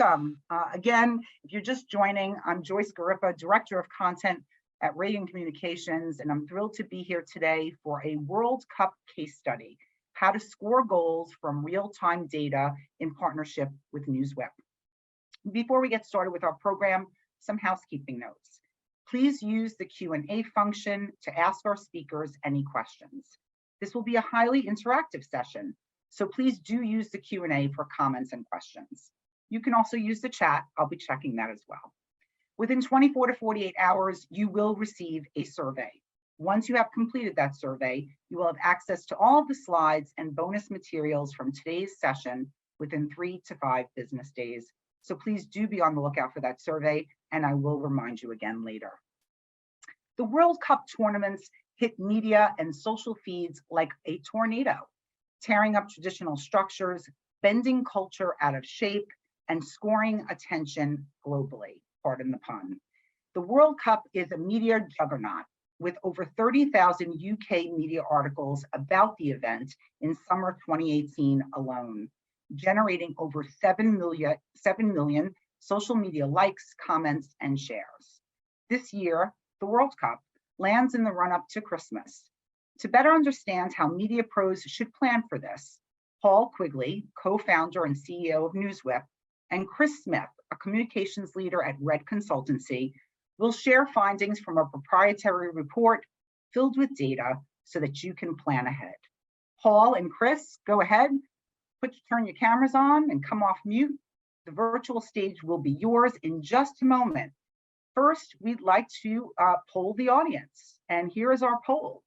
Welcome. Again, if you're just joining, I'm Joyce Gariffa, Director of Content at Ragan Communications, and I'm thrilled to be here today for a World Cup case study, how to score goals from real-time data in partnership with NewsWhip. Before we get started with our program, some housekeeping notes. Please use the Q&A function to ask our speakers any questions. This will be a highly interactive session, so please do use the Q&A for comments and questions. You can also use the chat. I'll be checking that as well. Within 24 to 48 hours, you will receive a survey. Once you have completed that survey, you will have access to all of the slides and bonus materials from today's session within 3 to 5 business days. So please do be on the lookout for that survey, and I will remind you again later. The World Cup tournaments hit media and social feeds like a tornado, tearing up traditional structures, bending culture out of shape, and scoring attention globally, pardon the pun. The World Cup is a media juggernaut with over 30,000 UK media articles about the event in summer 2018 alone, generating over 7 million social media likes, comments, and shares. This year, the World Cup lands in the run-up to Christmas. To better understand how media pros should plan for this, Paul Quigley, co-founder and CEO of NewsWhip, and Chris Smith, a communications leader at Red Consultancy, will share findings from a proprietary report filled with data so that you can plan ahead. Paul and Chris, go ahead, turn your cameras on and come off mute. The virtual stage will be yours in just a moment. First, we'd like to poll the audience, and here is our poll.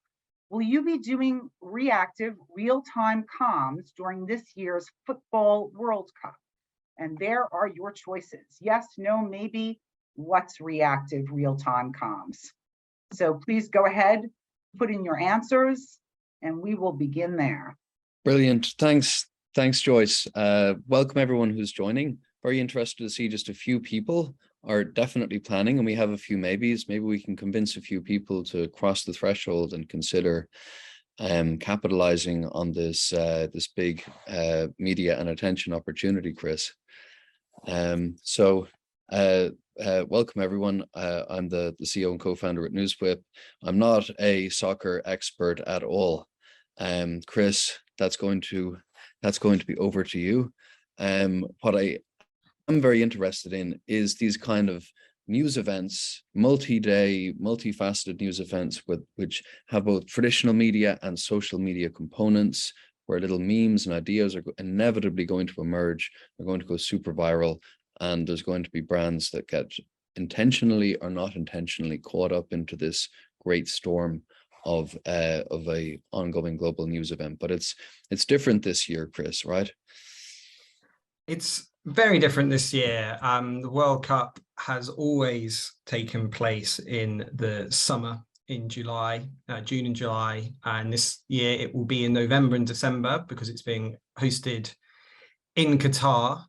Will you be doing reactive, real-time comms during this year's Football World Cup? And there are your choices. Yes, no, maybe. What's reactive, real-time comms? So please go ahead, put in your answers, and we will begin there. Brilliant. Thanks, Joyce. Welcome everyone who's joining. Very interested to see just a few people are definitely planning, and we have a few maybes. Maybe we can convince a few people to cross the threshold and consider capitalizing on this this big media and attention opportunity, Chris. Welcome everyone. I'm the CEO and co-founder at NewsWhip. I'm not a soccer expert at all. Chris, that's going to be over to you. What I'm very interested in is these kind of news events, multi-day, multifaceted news events which have both traditional media and social media components, where little memes and ideas are inevitably going to emerge. They're going to go super viral, and there's going to be brands that get intentionally or not intentionally caught up into this great storm of a ongoing global news event. But it's different this year, Chris, right? It's very different this year. The World Cup has always taken place in the summer, in July, June and July, and this year it will be in November and December because it's being hosted in Qatar.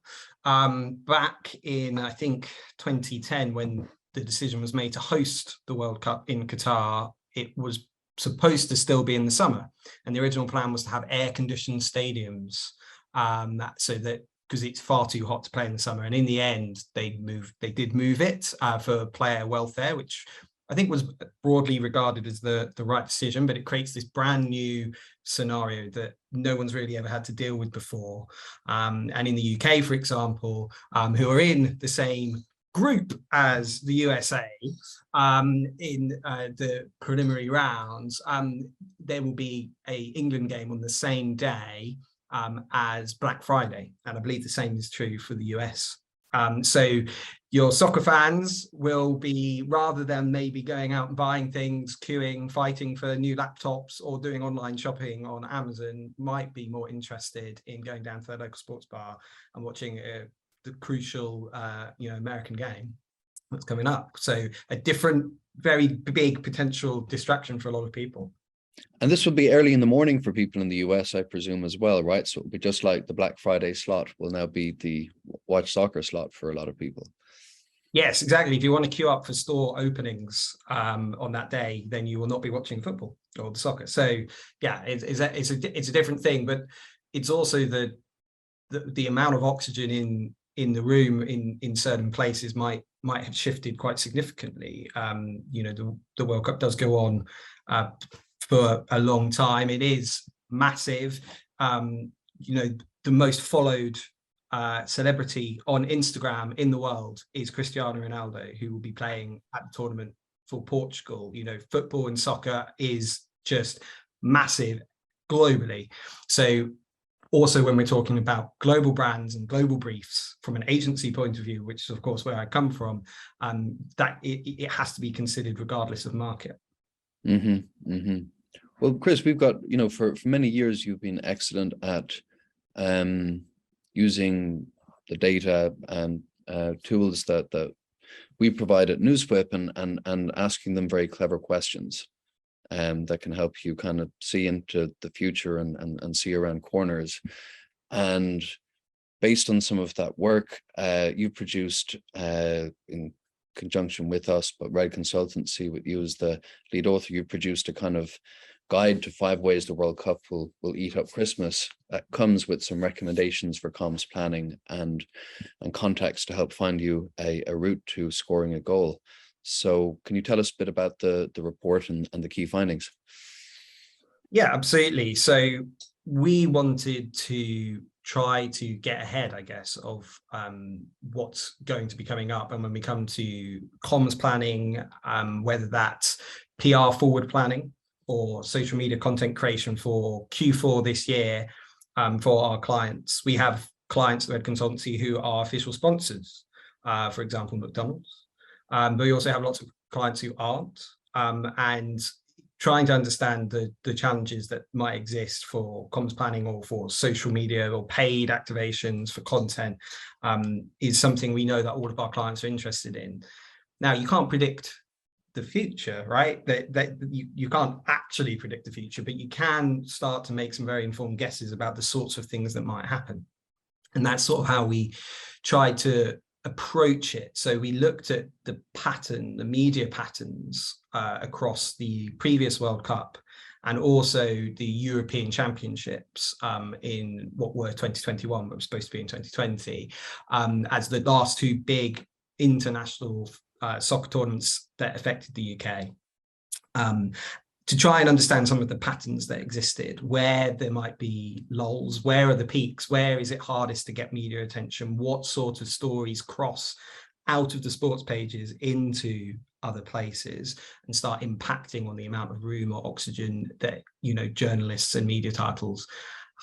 Back in, I think, 2010, when the decision was made to host the World Cup in Qatar, it was supposed to still be in the summer, and the original plan was to have air-conditioned stadiums, so that because it's far too hot to play in the summer. And in the end, they did move it for player welfare, which I think was broadly regarded as the right decision, but it creates this brand new scenario that no one's really ever had to deal with before. And in the UK, for example, who are in the same group as the USA in the preliminary rounds, there will be an England game on the same day as Black Friday, and I believe the same is true for the US. So your soccer fans will be, rather than maybe going out and buying things, queuing, fighting for new laptops, or doing online shopping on Amazon, might be more interested in going down to their local sports bar and watching the crucial American game that's coming up. So a different, very big potential distraction for a lot of people. And this will be early in the morning for people in the US, I presume, as well, right? So it'll be just like the Black Friday slot will now be the watch soccer slot for a lot of people. Yes, exactly. If you want to queue up for store openings on that day, then you will not be watching football or the soccer. So yeah, it's a different thing, but it's also the amount of oxygen in in the room in certain places might have shifted quite significantly. You know, the World Cup does go on for a long time. It is massive. You know, the most followed celebrity on Instagram in the world is Cristiano Ronaldo, who will be playing at the tournament for Portugal. You know, football and soccer is just massive globally. So also when we're talking about global brands and global briefs from an agency point of view, which is of course where I come from, that it has to be considered regardless of market. Well, Chris, we've got, you know, for many years you've been excellent at using the data and tools that we provide at NewsWhip and asking them very clever questions that can help you kind of see into the future and see around corners. And based on some of that work, you produced in conjunction with us, but Red Consultancy with you as the lead author, you produced a kind of guide to 5 ways the World Cup will eat up Christmas that comes with some recommendations for comms planning and context to help find you a route to scoring a goal. So can you tell us a bit about the report and the key findings? Yeah, absolutely. So we wanted to try to get ahead, I guess, of what's going to be coming up. And when we come to comms planning, whether that's PR forward planning or social media content creation for Q4 this year for our clients. We have clients at Red Consultancy who are official sponsors, for example, McDonald's. But we also have lots of clients who aren't, and trying to understand the challenges that might exist for comms planning or for social media or paid activations for content is something we know that all of our clients are interested in. Now, you can't predict the future, right? That you can't actually predict the future, but you can start to make some very informed guesses about the sorts of things that might happen. And that's sort of how we tried to approach it. So we looked at the pattern, the media patterns across the previous World Cup and also the European Championships in what were 2021, but were supposed to be in 2020, as the last 2 big international soccer tournaments that affected the UK, to try and understand some of the patterns that existed, where there might be lulls, where are the peaks, where is it hardest to get media attention, what sort of stories cross out of the sports pages into other places and start impacting on the amount of room or oxygen that, you know, journalists and media titles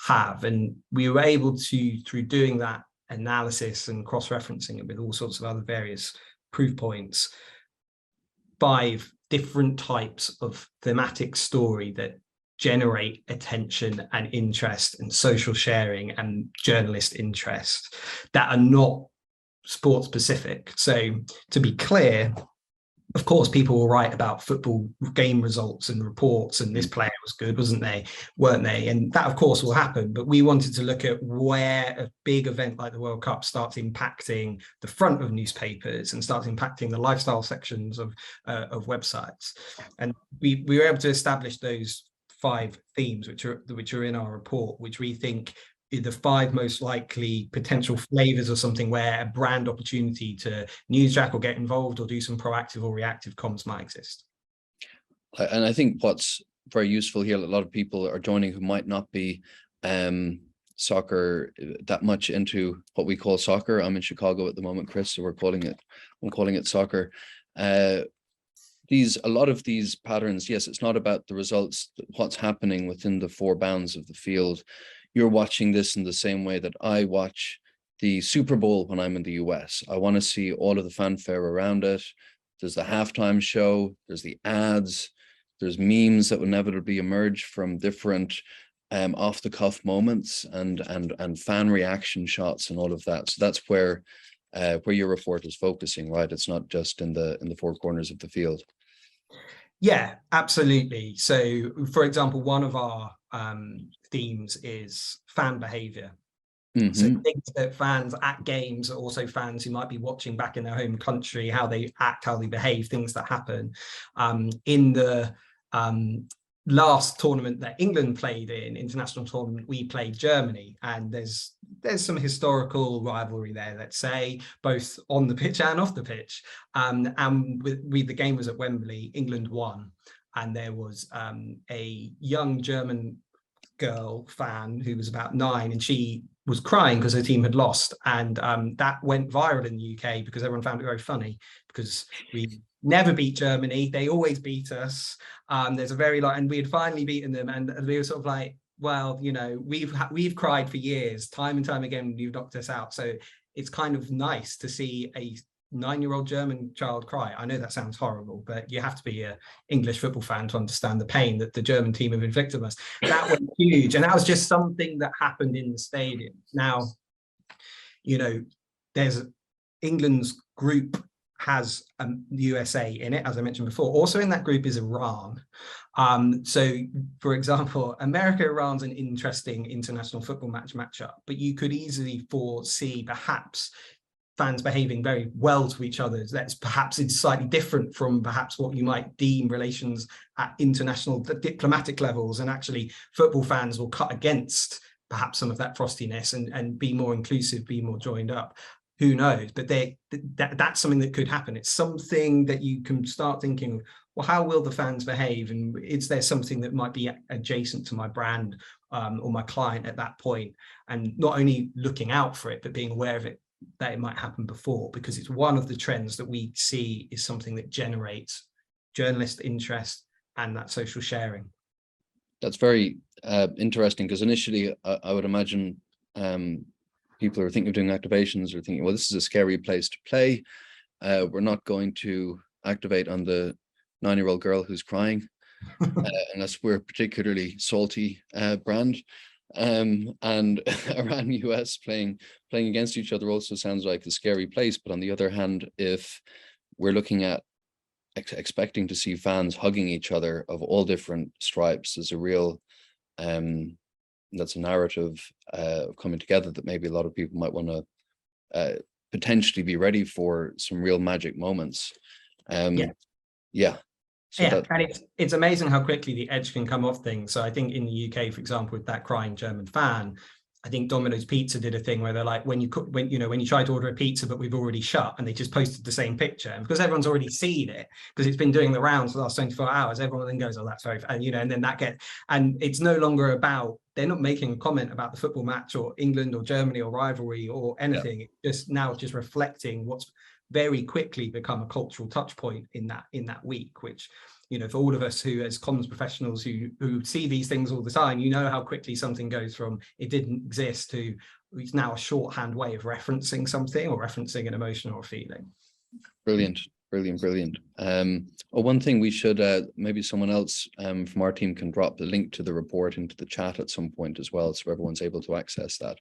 have. And we were able to, through doing that analysis and cross-referencing it with all sorts of other various proof points, 5 different types of thematic story that generate attention and interest and social sharing and journalist interest that are not sport specific. So to be clear, of course, people will write about football game results and reports and this player was good, weren't they? And that, of course, will happen. But we wanted to look at where a big event like the World Cup starts impacting the front of newspapers and starts impacting the lifestyle sections of websites. And we were able to establish those 5 themes, which are in our report, which we think the 5 most likely potential flavors of something where a brand opportunity to newsjack or get involved or do some proactive or reactive comms might exist. And I think what's very useful here, a lot of people are joining who might not be soccer that much into what we call soccer. I'm in Chicago at the moment, Chris, so I'm calling it soccer. A lot of these patterns, yes, it's not about the results, what's happening within the 4 bounds of the field. You're watching this in the same way that I watch the Super Bowl when I'm in the US. I want to see all of the fanfare around it. There's the halftime show, there's the ads, there's memes that will inevitably emerge from different off-the-cuff moments and fan reaction shots and all of that. So that's where your report is focusing, right? It's not just in the 4 corners of the field. Yeah, absolutely. So, for example, one of our themes is fan behavior. So things that fans at games are also fans who might be watching back in their home country, how they act, how they behave, things that happen. In the last tournament that England played in, international tournament, we played Germany, and there's there's some historical rivalry there, let's say, both on the pitch and off the pitch. And the game was at Wembley. England won, and there was a young German girl fan who was about 9, and she was crying because her team had lost, and that went viral in the UK because everyone found it very funny, because we never beat Germany, they always beat us. There's a very and we had finally beaten them, and we were sort of like, well, you know, we've cried for years, time and time again, you've knocked us out. So it's kind of nice to see a 9-year-old German child cry. I know that sounds horrible, but you have to be an English football fan to understand the pain that the German team have inflicted on us. That was huge, and that was just something that happened in the stadium. Now, you know, there's England's group has USA in it, as I mentioned before. Also in that group is Iran. So, for example, America-Iran's an interesting international football matchup, but you could easily foresee perhaps fans behaving very well to each other. That's perhaps it's slightly different from perhaps what you might deem relations at international diplomatic levels, and actually football fans will cut against perhaps some of that frostiness and be more inclusive, be more joined up. Who knows? But that's something that could happen. It's something that you can start thinking, well, how will the fans behave? And is there something that might be adjacent to my brand or my client at that point? And not only looking out for it, but being aware of it, that it might happen before, because it's one of the trends that we see is something that generates journalist interest and that social sharing. That's very interesting, because initially I would imagine people are thinking of doing activations or thinking, well, this is a scary place to play. We're not going to activate on the 9-year-old girl who's crying unless we're particularly salty brand. And Iran US playing against each other also sounds like a scary place. But on the other hand, if we're looking at expecting to see fans hugging each other of all different stripes, is a real that's a narrative of coming together that maybe a lot of people might want to potentially be ready for some real magic moments. Yeah. So yeah, and it's amazing how quickly the edge can come off things. So I think in the UK, for example, with that crying German fan, I think Domino's Pizza did a thing where they're like, when you try to order a pizza, but we've already shut, and they just posted the same picture, and because everyone's already seen it, because it's been doing the rounds for the last 24 hours, everyone then goes, oh, that's very, and and then and it's no longer about, they're not making a comment about the football match or England or Germany or rivalry or anything. Yeah. It's just reflecting what's very quickly become a cultural touch point in that week, which, for all of us who as comms professionals who see these things all the time, how quickly something goes from it didn't exist to it's now a shorthand way of referencing something or referencing an emotion or a feeling. Brilliant. One thing we should, maybe someone else from our team can drop the link to the report into the chat at some point as well, so everyone's able to access that.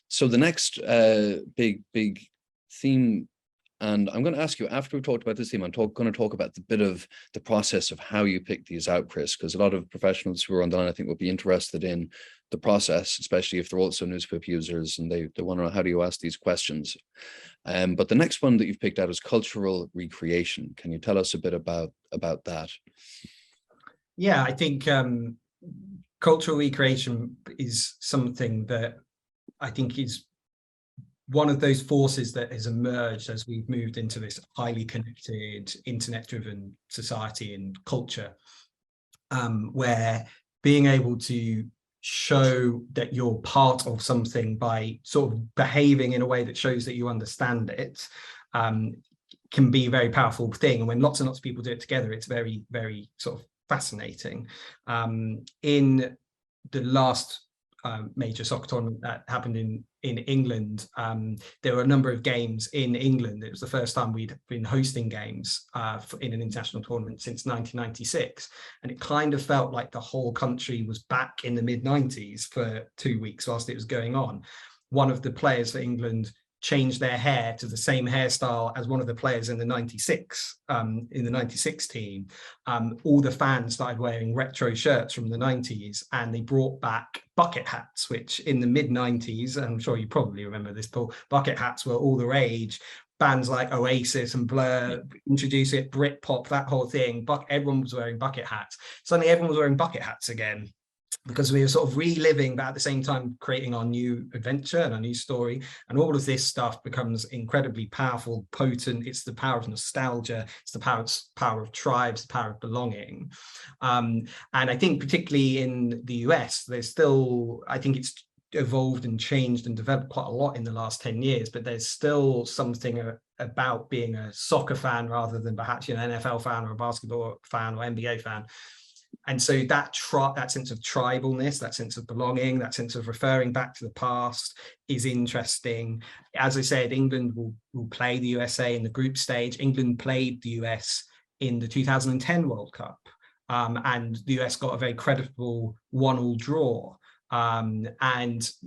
So the next big theme, and I'm going to ask you, after we've talked about this theme, I'm going to talk about the bit of the process of how you pick these out, Chris, because a lot of professionals who are on the line, I think, will be interested in the process, especially if they're also NewsWhip users and they want to know, how do you ask these questions? But the next one that you've picked out is cultural recreation. Can you tell us a bit about that? Yeah, I think cultural recreation is something that I think is one of those forces that has emerged as we've moved into this highly connected, internet-driven society and culture, where being able to show that you're part of something by sort of behaving in a way that shows that you understand it can be a very powerful thing. And when lots and lots of people do it together, it's very, very sort of fascinating. In the last major soccer tournament that happened in England, there were a number of games in England. It was the first time we'd been hosting games in an international tournament since 1996, and it kind of felt like the whole country was back in the mid-90s for 2 weeks whilst it was going on. One of the players for England changed their hair to the same hairstyle as one of the players in the 96 team. All the fans started wearing retro shirts from the 90s, and they brought back bucket hats, which in the mid-90s, I'm sure you probably remember this, Paul, bucket hats were all the rage. Bands like Oasis and Blur introduced it, Britpop, that whole thing. Everyone was wearing bucket hats. Suddenly everyone was wearing bucket hats again. because we were sort of reliving, but at the same time creating our new adventure and our new story. And all of this stuff becomes incredibly powerful, potent. It's the power of nostalgia. It's the power of tribes, the power of belonging. And I think particularly in the US, there's still, I think it's evolved and changed and developed quite a lot in the last 10 years, but there's still something about being a soccer fan rather than perhaps, an NFL fan or a basketball fan or NBA fan. And so that sense of tribalness, that sense of belonging, that sense of referring back to the past is interesting. As I said, England will play the USA in the group stage. England played the US in the 2010 World Cup, and the US got a very creditable 1-1 draw. And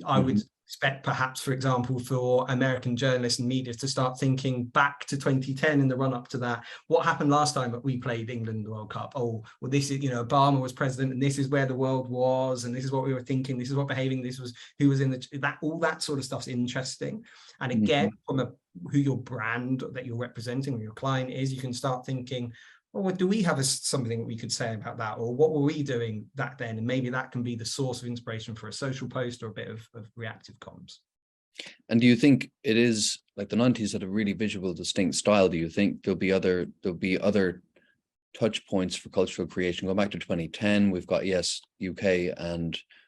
I would expect perhaps, for example, for American journalists and media to start thinking back to 2010 in the run up to that. What happened last time that we played England in the World Cup? Oh, well, this is, Obama was president and this is where the world was. And this is what we were thinking. This is what behaving. This was who was in all that sort of stuff's interesting. And again, from who your brand that you're representing or your client is, you can start thinking, or do we have something that we could say about that? Or what were we doing back then? And maybe that can be the source of inspiration for a social post or a bit of reactive comms. And do you think it is like the 90s had a really visual, distinct style? Do you think there'll be other touch points for cultural creation? Going back to 2010, we've got, yes, UK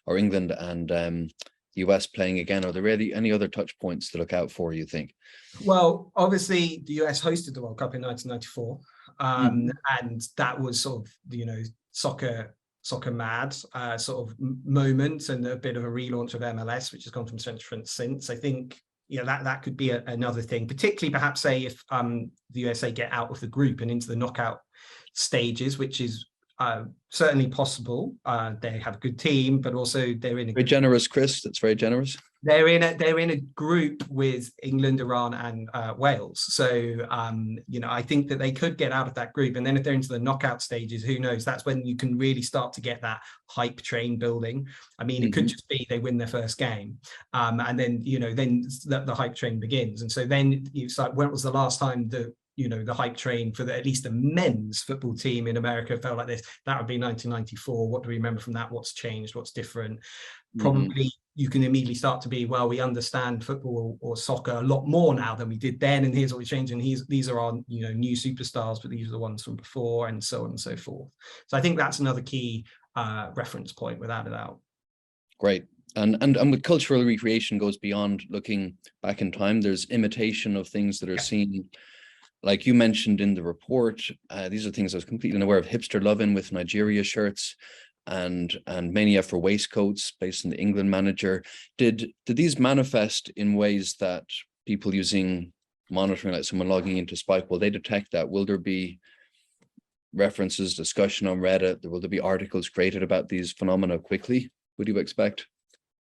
or England and US playing again. Are there really any other touch points to look out for, you think? Well, obviously the US hosted the World Cup in 1994. And that was sort of, soccer mad sort of moment, and a bit of a relaunch of MLS, which has gone from strength to strength since. I think, that could be another thing, particularly perhaps say if the USA get out of the group and into the knockout stages, which is certainly possible. They have a good team, but also they're in a very generous, Chris. That's very generous. They're in a group with England, Iran, and Wales. So I think that they could get out of that group, and then if they're into the knockout stages, who knows? That's when you can really start to get that hype train building. I mean, it could just be they win their first game, and then then the hype train begins. And so then you start. When was the last time the hype train for at least the men's football team in America felt like this? That would be 1994. What do we remember from that? What's changed? What's different? Probably you can immediately start to be, well, we understand football or soccer a lot more now than we did then, and here's what we changed, and these are our new superstars, but these are the ones from before, and so on and so forth. So I think that's another key reference point, without a doubt. Great. And with cultural recreation goes beyond looking back in time. There's imitation of things that are seen. Like you mentioned in the report, these are things I was completely unaware of. Hipster loving with Nigeria shirts and mania for waistcoats based on the England manager. Did these manifest in ways that people using monitoring, like someone logging into Spike, will they detect that? Will there be references, discussion on Reddit? Will there be articles created about these phenomena quickly, would you expect?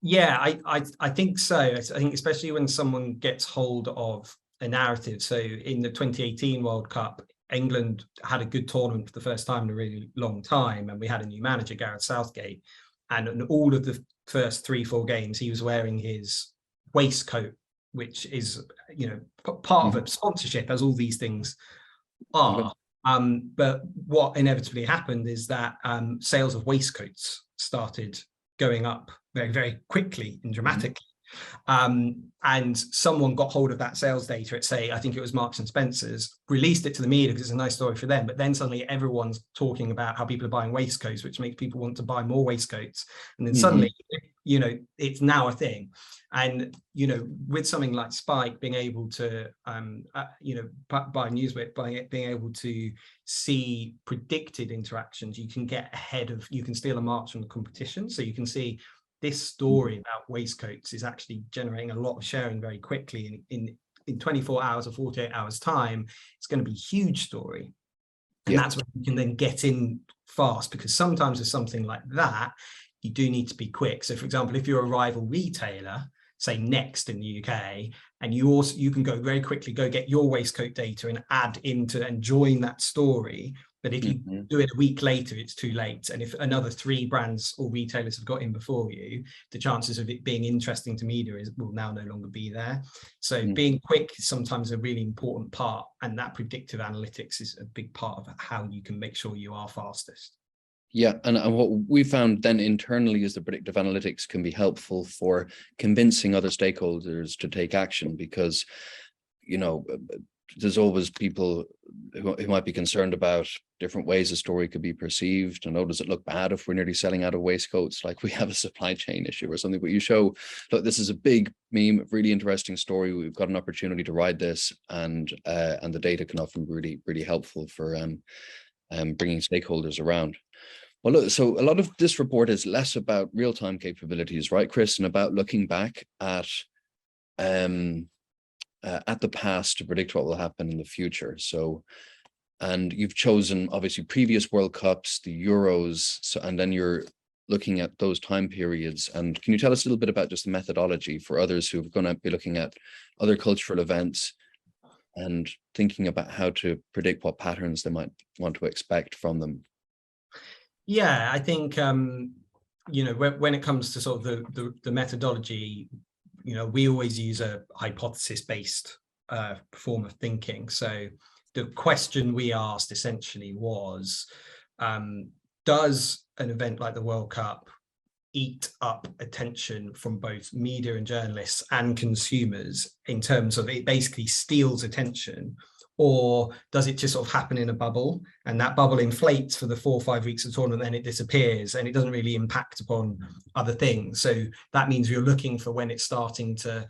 Yeah, I think so. I think especially when someone gets hold of a narrative. So in the 2018 World Cup, England had a good tournament for the first time in a really long time, and we had a new manager, Gareth Southgate, and in all of the first 3-4 games he was wearing his waistcoat, which is part of a sponsorship, as all these things are. But what inevitably happened is that sales of waistcoats started going up very, very quickly and dramatically. And someone got hold of that sales data at, say, I think it was Marks and Spencer's, released it to the media because it's a nice story for them, but then suddenly everyone's talking about how people are buying waistcoats, which makes people want to buy more waistcoats, and then suddenly it's now a thing. And with something like Spike being able to by NewsWhip, being able to see predicted interactions, you can get ahead of, you can steal a march from the competition. So you can see this story about waistcoats is actually generating a lot of sharing very quickly. In 24 hours or 48 hours time, it's going to be a huge story. And that's when you can then get in fast, because sometimes with something like that, you do need to be quick. So for example, if you're a rival retailer, say Next in the UK, and you can go very quickly, go get your waistcoat data and add into and join that story. But if you do it a week later, it's too late. And if another 3 brands or retailers have got in before you, the chances of it being interesting to media will now no longer be there. So being quick is sometimes a really important part, and that predictive analytics is a big part of how you can make sure you are fastest. Yeah, and what we found then internally is the predictive analytics can be helpful for convincing other stakeholders to take action, because, you know, there's always people who might be concerned about different ways a story could be perceived. And, oh, does it look bad if we're nearly selling out of waistcoats, like we have a supply chain issue or something? But you show, look, this is a big meme, really interesting story. We've got an opportunity to ride this, and the data can often be really helpful for bringing stakeholders around. Well, look, so a lot of this report is less about real-time capabilities, right, Chris, and about looking back at the past to predict what will happen in the future. So, and you've chosen obviously previous World Cups, the Euros, so, and then you're looking at those time periods. And can you tell us a little bit about just the methodology for others who are going to be looking at other cultural events and thinking about how to predict what patterns they might want to expect from them? Yeah, I think, you know, when it comes to sort of the methodology, you know, we always use a hypothesis-based form of thinking. So the question we asked essentially was, does an event like the World Cup eat up attention from both media and journalists and consumers, in terms of it basically steals attention? Or does it just sort of happen in a bubble, and that bubble inflates for the 4 or 5 weeks of tournament, then it disappears and it doesn't really impact upon other things? So that means you're looking for when it's starting to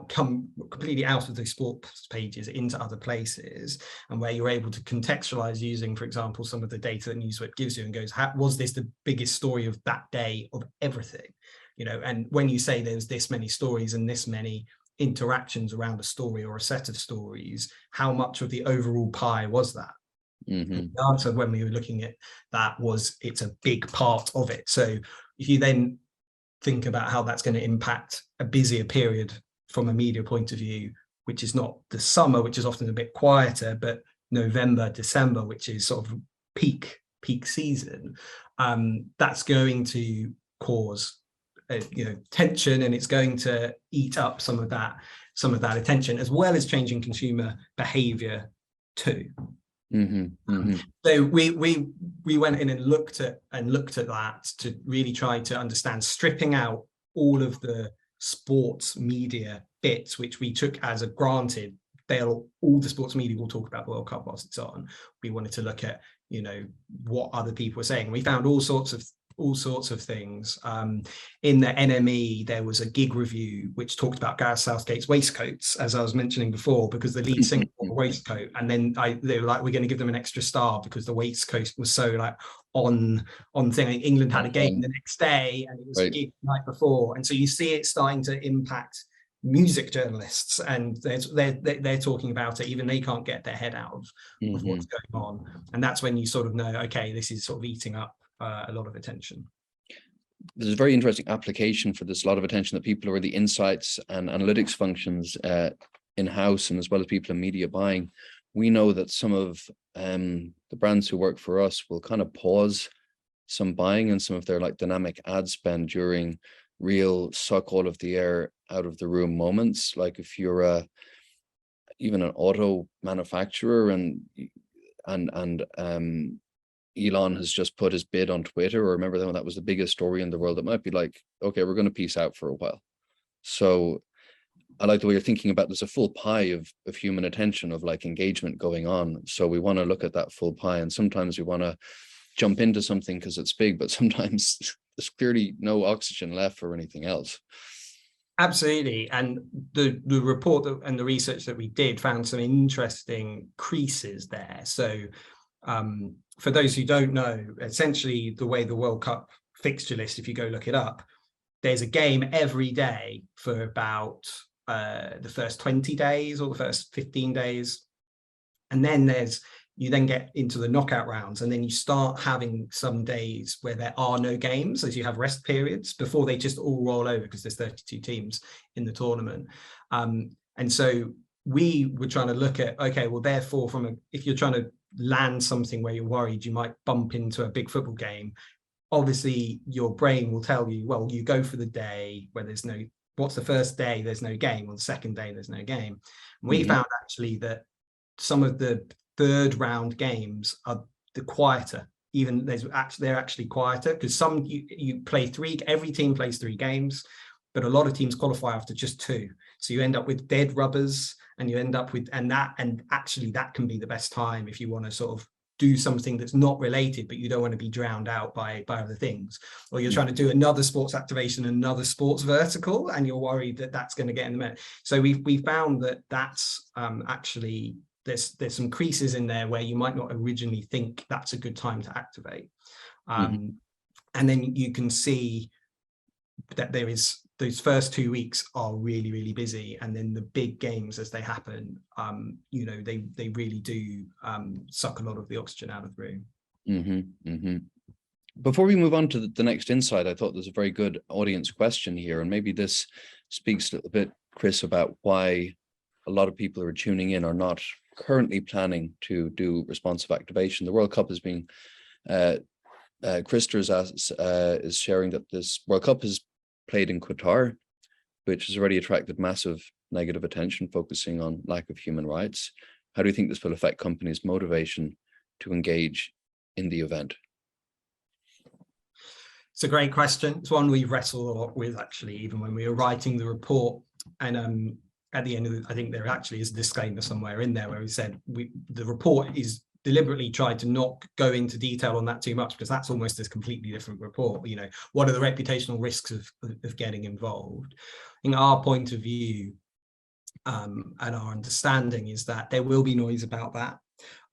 come completely out of the sports pages into other places, and where you're able to contextualize using, for example, some of the data that NewsWhip gives you and goes, was this the biggest story of that day of everything? You know, and when you say there's this many stories and this many interactions around a story or a set of stories, how much of the overall pie was that? The answer when we were looking at that was, it's a big part of it. So if you then think about how that's going to impact a busier period from a media point of view, which is not the summer, which is often a bit quieter, but November, December, which is sort of peak season, that's going to cause you know, tension, and it's going to eat up some of that attention, as well as changing consumer behavior too. So we went in and looked at that to really try to understand, stripping out all of the sports media bits, which we took as a granted. All the sports media will talk about the World Cup whilst it's on. We wanted to look at, you know, what other people were saying. We found all sorts of things. In the NME, there was a gig review which talked about Gareth Southgate's waistcoats, as I was mentioning before, because the lead singer wore a waistcoat, and then they were like, we're going to give them an extra star because the waistcoat was so like on thing. England had a game the next day, and it was a gig the night before, and so you see it starting to impact music journalists, and they're talking about it. Even they can't get their head out of what's going on, and that's when you sort of know, okay, this is sort of eating up a lot of attention. There's a very interesting application for this, a lot of attention that people who are the insights and analytics functions in-house, and as well as people in media buying. We know that some of the brands who work for us will kind of pause some buying and some of their like dynamic ad spend during real suck all of the air out of the room moments. Like if you're even an auto manufacturer, and Elon has just put his bid on Twitter, or remember that was the biggest story in the world, it might be like, okay, we're going to peace out for a while. So I like the way you're thinking about, there's a full pie of human attention, of like engagement going on. So we want to look at that full pie, and sometimes we want to jump into something because it's big, but sometimes there's clearly no oxygen left for anything else. Absolutely. And the report and the research that we did found some interesting creases there. So for those who don't know, essentially the way the World Cup fixture list, if you go look it up, there's a game every day for about the first 20 days or the first 15 days. And then you then get into the knockout rounds, and then you start having some days where there are no games, as you have rest periods before they just all roll over, because there's 32 teams in the tournament. And so we were trying to look at, okay, well, therefore, if you're trying to land something where you're worried you might bump into a big football game, obviously your brain will tell you, well, you go for the day where there's no, what's the first day there's no game, or the second day there's no game. And we found actually that some of the third round games are the quieter even they're actually quieter, because some you play every team plays 3 games, but a lot of teams qualify after just 2. So you end up with dead rubbers, and you end up with, and actually that can be the best time if you want to sort of do something that's not related, but you don't want to be drowned out by other things, or you're trying to do another sports activation, another sports vertical, and you're worried that that's going to get in the minute. So we found that that's actually there's some creases in there where you might not originally think that's a good time to activate. And then you can see that there is, those first 2 weeks are really, really busy. And then the big games as they happen, you know, they really do suck a lot of the oxygen out of the room. Before we move on to the next insight, I thought there's a very good audience question here. And maybe this speaks a bit, Chris, about why a lot of people who are tuning in are not currently planning to do responsive activation. The World Cup is being, Krister is sharing that this World Cup is played in Qatar, which has already attracted massive negative attention, focusing on lack of human rights. How do you think this will affect companies' motivation to engage in the event? It's a great question. It's one we've wrestled a lot with, actually, even when we were writing the report. And at the end of I think there actually is a disclaimer somewhere in there where we said the report is deliberately tried to not go into detail on that too much, because that's almost a completely different report. You know, what are the reputational risks of getting involved? I think our point of view and our understanding is that there will be noise about that.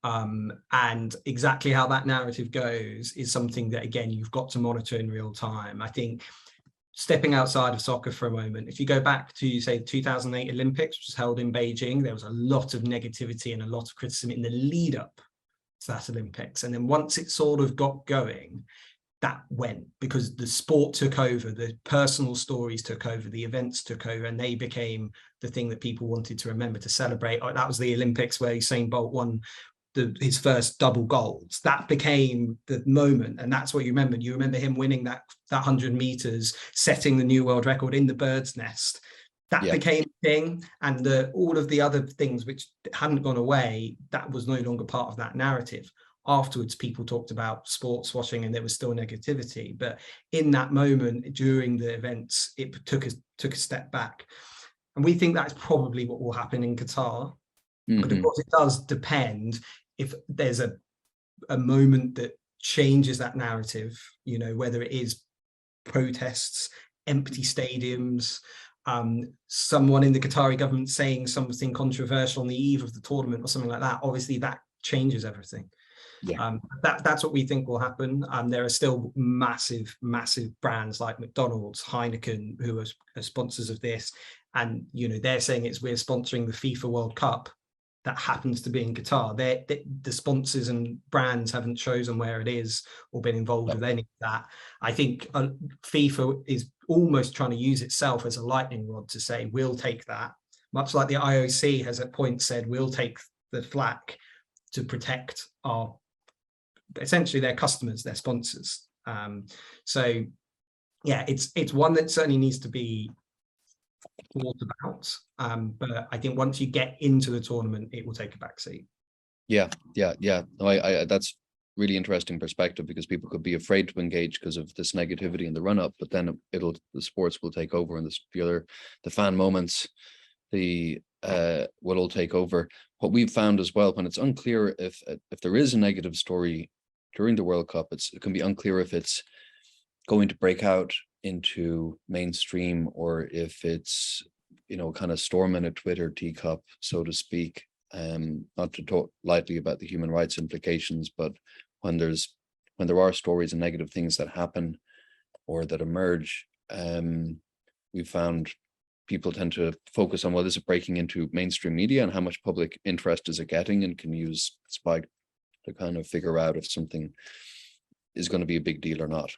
And exactly how that narrative goes is something that, again, you've got to monitor in real time. I think, stepping outside of soccer for a moment, if you go back to, say, the 2008 Olympics, which was held in Beijing, there was a lot of negativity and a lot of criticism in the lead up to that Olympics. And then once it sort of got going, that went, because the sport took over, the personal stories took over, the events took over, and they became the thing that people wanted to remember, to celebrate. That was the Olympics where Usain Bolt won his first double golds. That became the moment, and that's what you remember. You remember him winning that 100 meters, setting the new world record in the bird's nest. That became a thing, and all of the other things which hadn't gone away, that was no longer part of that narrative. Afterwards, people talked about sports washing, and there was still negativity. But in that moment, during the events, it took a step back, and we think that's probably what will happen in Qatar. But of course, it does depend if there's a moment that changes that narrative, you know, whether it is protests, empty stadiums, someone in the Qatari government saying something controversial on the eve of the tournament or something like that. Obviously, that changes everything. That's what we think will happen. There are still massive brands like McDonald's, Heineken, who are sponsors of this, and you know, they're saying we're sponsoring the FIFA World Cup that happens to be in Qatar. The sponsors and brands haven't chosen where it is or been involved with any of that. I think FIFA is almost trying to use itself as a lightning rod to say, we'll take that, much like the IOC has at points said, we'll take the flak to protect essentially their customers, their sponsors. So yeah, it's one that certainly needs to be thought about, but I think once you get into the tournament, it will take a backseat. No, I that's really interesting perspective, because people could be afraid to engage because of this negativity in the run-up, but then the sports will take over, and the fan moments will all take over. What we've found as well, when it's unclear if there is a negative story during the World Cup, it can be unclear if it's going to break out into mainstream, or if it's, you know, kind of storm in a Twitter teacup, so to speak. Not to talk lightly about the human rights implications, but when there are stories and negative things that happen or that emerge, we found people tend to focus on, well, is it breaking into mainstream media, and how much public interest is it getting, and can use Spike to kind of figure out if something is going to be a big deal or not.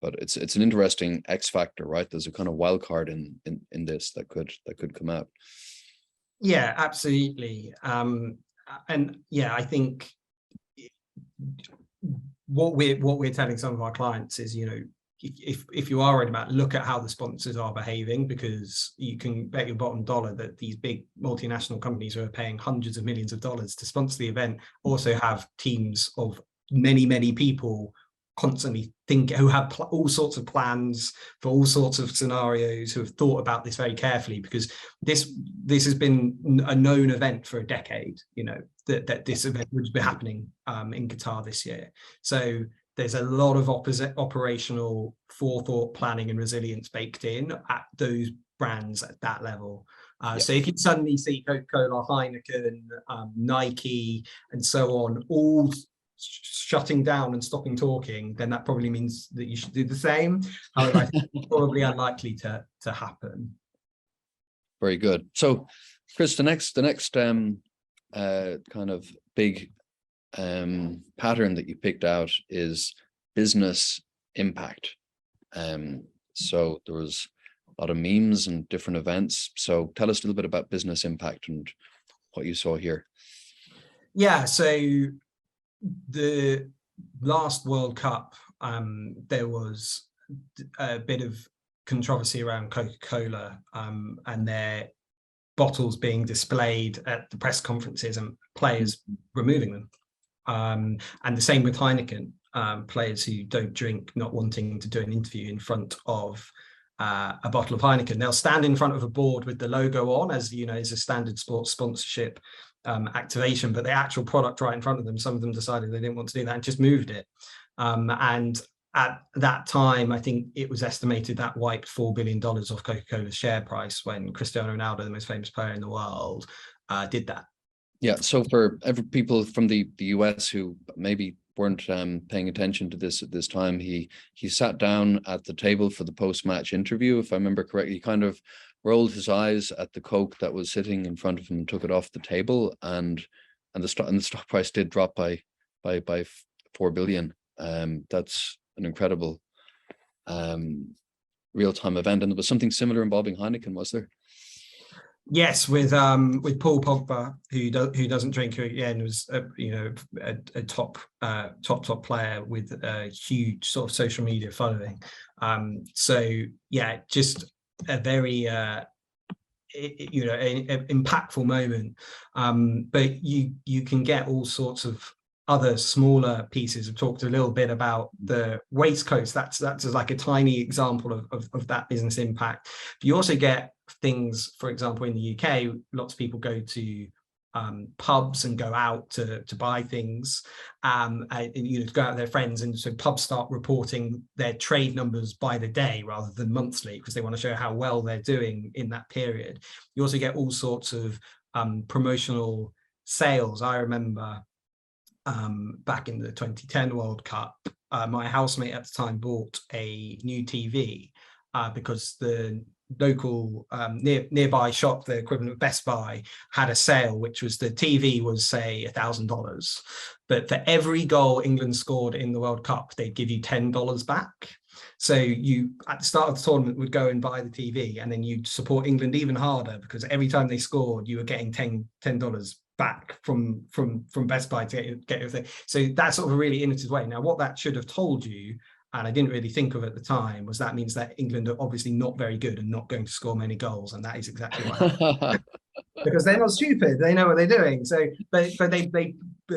But it's an interesting X factor, right? There's a kind of wild card in this that could come out. Yeah, absolutely. And yeah, I think what we're telling some of our clients is, you know, if you are worried about, look at how the sponsors are behaving, because you can bet your bottom dollar that these big multinational companies who are paying hundreds of millions of dollars to sponsor the event also have teams of many people constantly who have all sorts of plans for all sorts of scenarios, who have thought about this very carefully, because this has been a known event for a decade, you know, that this event would be happening in Qatar this year. So there's a lot of operational forethought, planning and resilience baked in at those brands at that level. So if you suddenly see Coca-Cola, Heineken, Nike and so on all shutting down and stopping talking, then that probably means that you should do the same. However, I think it's probably unlikely to happen. Very good. So, Chris, the next kind of big pattern that you picked out is business impact. So there was a lot of memes and different events. So tell us a little bit about business impact and what you saw here. Yeah, so the last World Cup, there was a bit of controversy around Coca-Cola and their bottles being displayed at the press conferences and players removing them. And the same with Heineken, players who don't drink not wanting to do an interview in front of a bottle of Heineken. They'll stand in front of a board with the logo on, as you know, is a standard sports sponsorship activation, but the actual product right in front of them, some of them decided they didn't want to do that and just moved it. And at that time, I think it was estimated that wiped $4 billion off Coca-Cola's share price when Cristiano Ronaldo, the most famous player in the world, did that. Yeah. So for people from the US who maybe weren't paying attention to this at this time, he sat down at the table for the post-match interview, if I remember correctly. He kind of rolled his eyes at the Coke that was sitting in front of him and took it off the table, and the stock price did drop by 4 billion. That's an incredible real-time event. And there was something similar involving Heineken, was there? Yes, with Paul Pogba, who doesn't drink, who again was a top player with a huge sort of social media following. So yeah, just a very impactful moment. But you can get all sorts of other smaller pieces. I've talked a little bit about the waistcoats. That's like a tiny example of that business impact. But you also get things, for example, in the UK, lots of people go to pubs and go out to buy things, and to go out with their friends, and so pubs start reporting their trade numbers by the day rather than monthly, because they want to show how well they're doing in that period. You also get all sorts of promotional sales. I remember back in the 2010 World Cup, my housemate at the time bought a new TV because the local nearby shop, the equivalent of Best Buy, had a sale, which was the TV was say $1,000, but for every goal England scored in the World Cup, they'd give you $10 back. So you at the start of the tournament would go and buy the TV, and then you'd support England even harder, because every time they scored you were getting $10 back from Best Buy to get your thing. So that's sort of a really innovative way. Now, what that should have told you, and I didn't really think of at the time, was that means that England are obviously not very good and not going to score many goals, and that is exactly what happened. Because they're not stupid, they know what they're doing. So, but they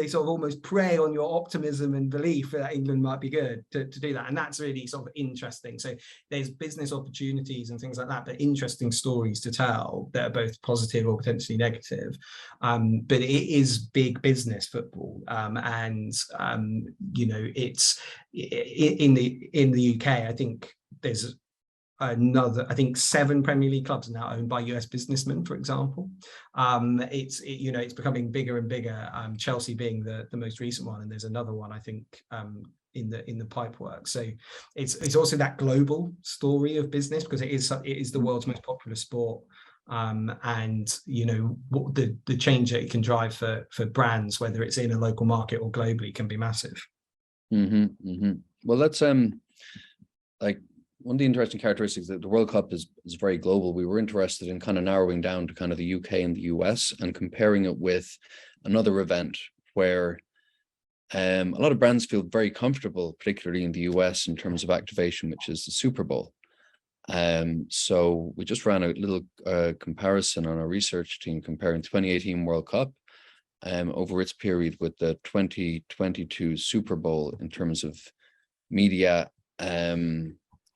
sort of almost prey on your optimism and belief that England might be good to do that, and that's really sort of interesting. So there's business opportunities and things like that, but interesting stories to tell that are both positive or potentially negative. But it is big business, football, and it's in the UK. I think there's I think 7 Premier League clubs are now owned by US businessmen, for example. It's becoming bigger and bigger, Chelsea being the most recent one, and there's another one, I think, in the pipework. So it's also that global story of business, because it is the world's most popular sport, and what the change that it can drive for brands, whether it's in a local market or globally, can be massive. Well, that's one of the interesting characteristics that the World Cup is very global. We were interested in kind of narrowing down to kind of the UK and the US and comparing it with another event where a lot of brands feel very comfortable, particularly in the US, in terms of activation, which is the Super Bowl. So we just ran a little comparison on our research team comparing 2018 World Cup over its period with the 2022 Super Bowl in terms of media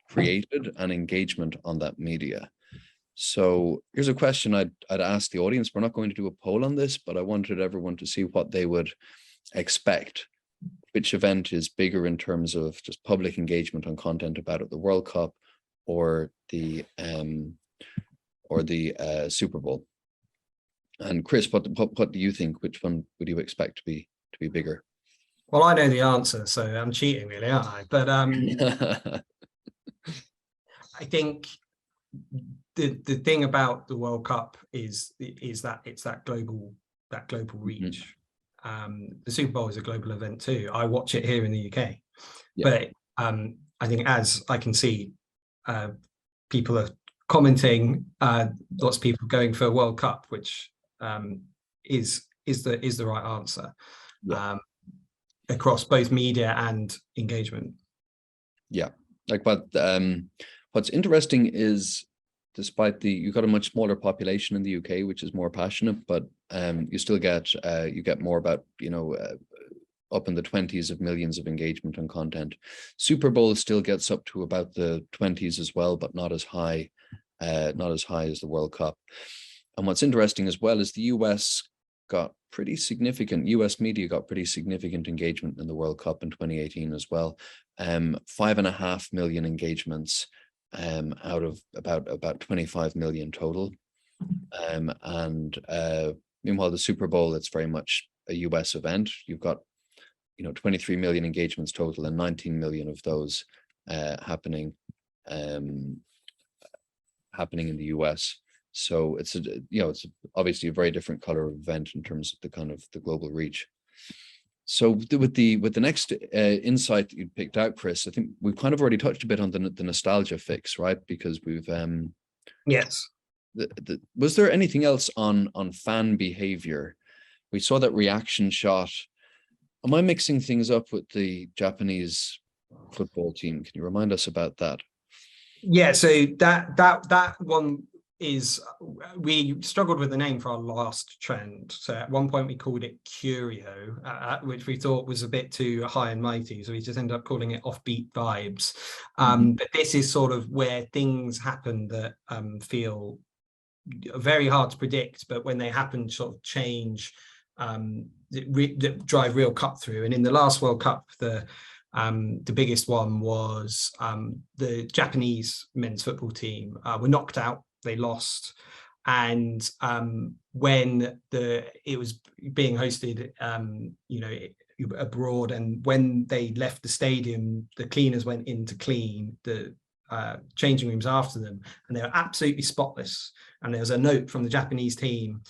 created and engagement on that media. So here's a question I'd ask the audience. We're not going to do a poll on this, but I wanted everyone to see what they would expect. Which event is bigger in terms of just public engagement on content about it, the World Cup or the Super Bowl? And Chris, what do you think? Which one would you expect to be bigger? Well, I know the answer, so I'm cheating, really, aren't I? But I think the thing about the World Cup is that it's that global reach. The Super Bowl is a global event too. I watch it here in the UK, but I think, as I can see, people are commenting. Lots of people going for a World Cup, which is the right answer across both media and engagement. Yeah, like what's interesting is, despite you've got a much smaller population in the UK, which is more passionate, but you still get more about, up in the 20s of millions of engagement on content. Super Bowl still gets up to about the 20s as well, but not as high as the World Cup. And what's interesting as well is the US media got pretty significant engagement in the World Cup in 2018 as well. 5.5 million engagements out of about 25 million total. Meanwhile, the Super Bowl, it's very much a US event. You've got 23 million engagements total, and 19 million of those happening in the US. So it's it's obviously a very different color of event in terms of the kind of the global reach. So with the next insight that you picked out, Chris, I think we've kind of already touched a bit on the nostalgia fix, right? Because we've yes. Was there anything else on fan behavior? We saw that reaction shot. Am I mixing things up with the Japanese football team? Can you remind us about that? Yeah, so that one is, we struggled with the name for our last trend. So at one point we called it Curio, which we thought was a bit too high and mighty, so we just ended up calling it Offbeat Vibes. But this is sort of where things happen that feel very hard to predict, but when they happen, sort of change, that drive real cut through. And in the last World Cup, the biggest one was the Japanese men's football team were knocked out. They lost, and when it was being hosted, abroad, and when they left the stadium, the cleaners went in to clean the changing rooms after them, and they were absolutely spotless. And there was a note from the Japanese team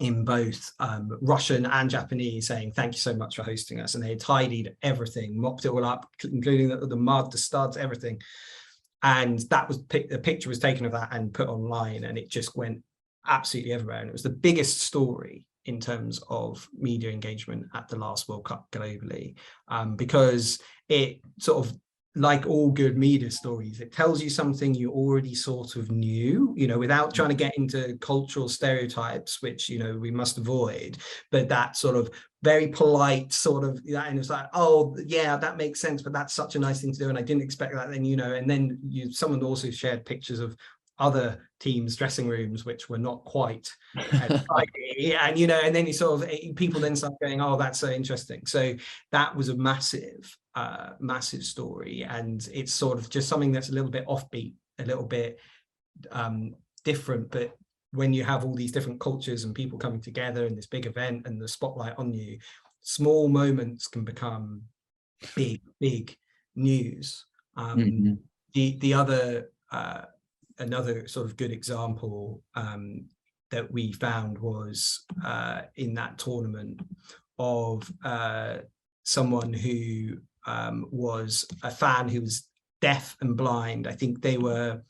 in both Russian and Japanese saying, "Thank you so much for hosting us." And they had tidied everything, mopped it all up, including the mud, the studs, everything. And that was a picture was taken of that and put online, and it just went absolutely everywhere. And it was the biggest story in terms of media engagement at the last World Cup globally, because it sort of, like all good media stories, it tells you something you already sort of knew, without trying to get into cultural stereotypes, which, we must avoid, but that sort of very polite sort of, and it's like, oh yeah, that makes sense, but that's such a nice thing to do, and I didn't expect that. Then, and then someone also shared pictures of other teams' dressing rooms, which were not quite tidy, and then you sort of, people then start going, oh, that's so interesting. So that was a massive story, and it's sort of just something that's a little bit offbeat, a little bit different. But when you have all these different cultures and people coming together in this big event and the spotlight on you, small moments can become big news. The other another sort of good example that we found was in that tournament of someone who was a fan who was deaf and blind. I think they were,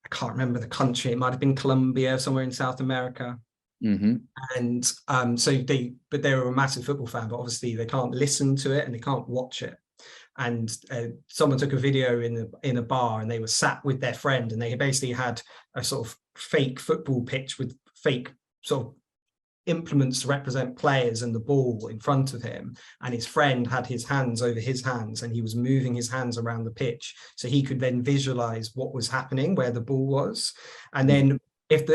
I can't remember the country, it might have been Colombia, somewhere in South America. And so they were a massive football fan, but obviously they can't listen to it and they can't watch it. And someone took a video in a bar, and they were sat with their friend, and they basically had a sort of fake football pitch with fake sort of implements to represent players and the ball in front of him, and his friend had his hands over his hands and he was moving his hands around the pitch so he could then visualize what was happening, where the ball was. And then if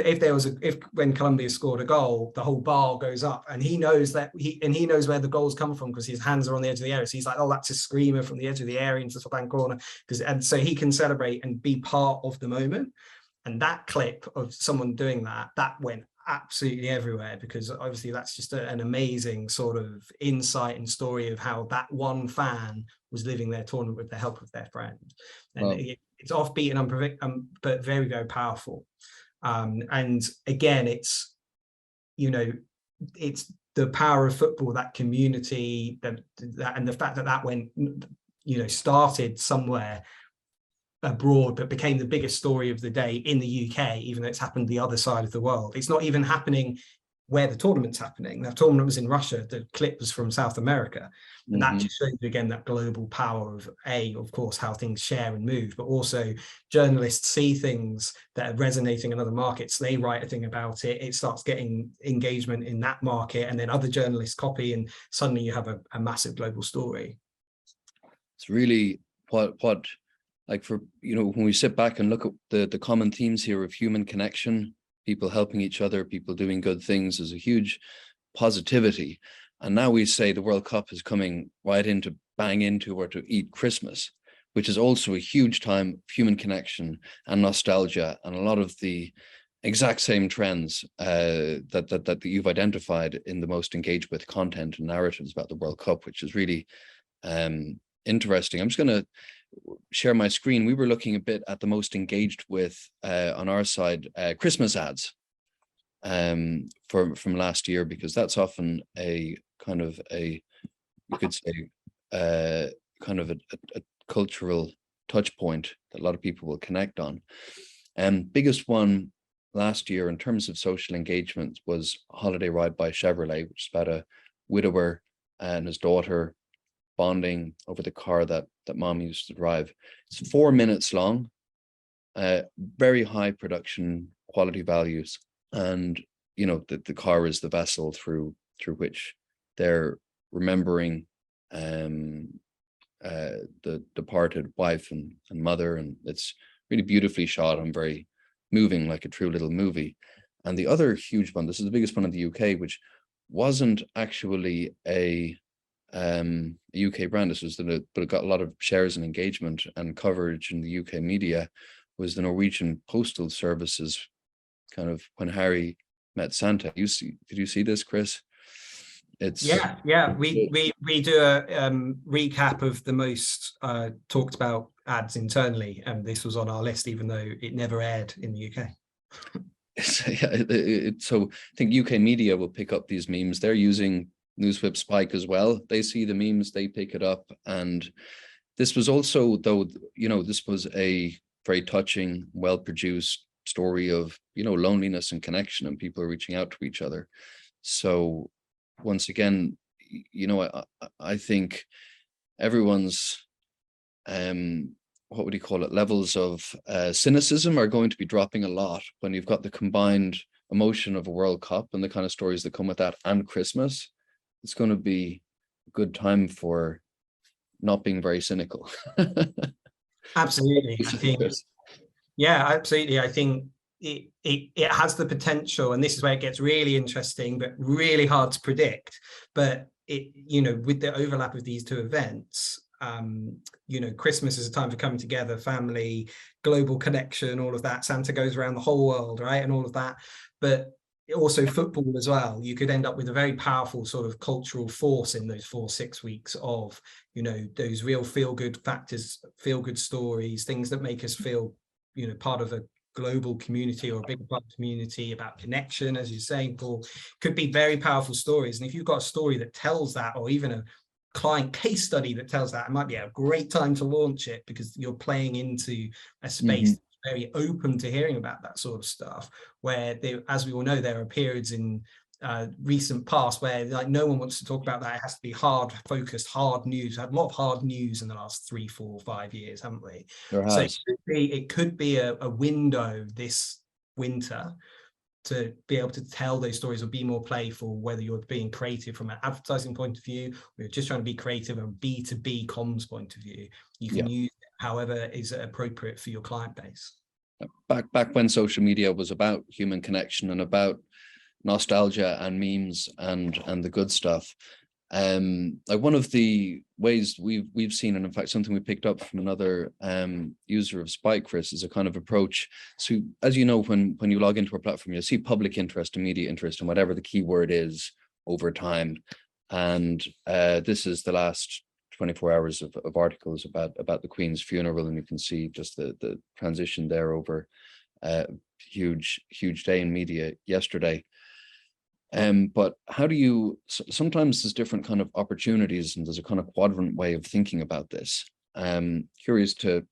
when Colombia scored a goal, the whole bar goes up, and he knows that he knows where the goal's come from because his hands are on the edge of the area. So he's like, oh, that's a screamer from the edge of the area into the top hand corner, and so he can celebrate and be part of the moment. And that clip of someone doing that went absolutely everywhere, because obviously that's just an amazing sort of insight and story of how that one fan was living their tournament with the help of their friend. And wow. It's offbeat and unpredictable, but very, very powerful. And again, it's, you know, it's the power of football, that community, that and the fact that went, you know, started somewhere abroad, but became the biggest story of the day in the UK, even though it's happened the other side of the world. It's not even happening where the tournament's happening. The tournament was in Russia, the clip was from South America. And that just shows you again that global power of course, how things share and move, but also journalists see things that are resonating in other markets. They write a thing about it. It starts getting engagement in that market, and then other journalists copy, and suddenly you have a massive global story. It's really what like, for, you know, when we sit back and look at the common themes here of human connection, people helping each other, people doing good things, there's a huge positivity. And now we say the World Cup is coming right into, bang into, or to eat Christmas, which is also a huge time of human connection and nostalgia, and a lot of the exact same trends that you've identified in the most engaged with content and narratives about the World Cup, which is really interesting. I'm just going to share my screen. We were looking a bit at the most engaged with on our side Christmas ads from last year, because that's often a kind of you could say kind of a cultural touch point that a lot of people will connect on. Biggest one last year in terms of social engagement was Holiday Ride by Chevrolet, which is about a widower and his daughter bonding over the car that mom used to drive. It's 4 minutes long, very high production quality values, and you know the car is the vessel through which they're remembering the departed wife and mother, and it's really beautifully shot and very moving, like a true little movie. And the other huge one, this is the biggest one in the UK, which wasn't actually a UK brand, this was but it got a lot of shares and engagement and coverage in the UK media, was the Norwegian Postal Service's kind of When Harry Met Santa. Did you see this, Chris? It's we do a recap of the most talked about ads internally, and this was on our list even though it never aired in the UK. So I think UK media will pick up these memes. They're using NewsWhip Spike as well. They see the memes, they pick it up. And this was also, though, you know, this was a very touching, well-produced story of, you know, loneliness and connection, and people are reaching out to each other. So once again, you know, I think everyone's what would you call it, levels of cynicism are going to be dropping a lot when you've got the combined emotion of a World Cup and the kind of stories that come with that, and Christmas. It's going to be a good time for not being very cynical. Absolutely. I think, yeah, absolutely. I think it has the potential, and this is where it gets really interesting, but really hard to predict. But it, you know, with the overlap of these two events, you know, Christmas is a time for coming together, family, global connection, all of that. Santa goes around the whole world, right? And all of that. But also football as well. You could end up with a very powerful sort of cultural force in those 4-6 weeks of, you know, those real feel-good factors, feel-good stories, things that make us feel, you know, part of a global community or a big part of the community, about connection, as you're saying, Paul. Could be very powerful stories. And if you've got a story that tells that, or even a client case study that tells that, it might be a great time to launch it, because you're playing into a space that's very open to hearing about that sort of stuff, where as we all know, there are periods in recent past where like no one wants to talk about that. It has to be hard focused, hard news. We've had a lot of hard news in the last 3, 4, 5 years, haven't we? So it could be a window this winter to be able to tell those stories or be more playful, whether you're being creative from an advertising point of view, or you're just trying to be creative and B2B comms point of view. You can use it however is appropriate for your client base. Back when social media was about human connection and about nostalgia and memes and the good stuff, like one of the ways we've seen, and in fact something we picked up from another user of Spike, Chris, is a kind of approach. So as you know, when you log into our platform, you'll see public interest, immediate interest, and whatever the keyword is over time. And this is the last 24 hours of articles about the Queen's funeral, and you can see just the transition there over huge day in media yesterday. But how do you, sometimes there's different kind of opportunities, and there's a kind of quadrant way of thinking about this. Curious to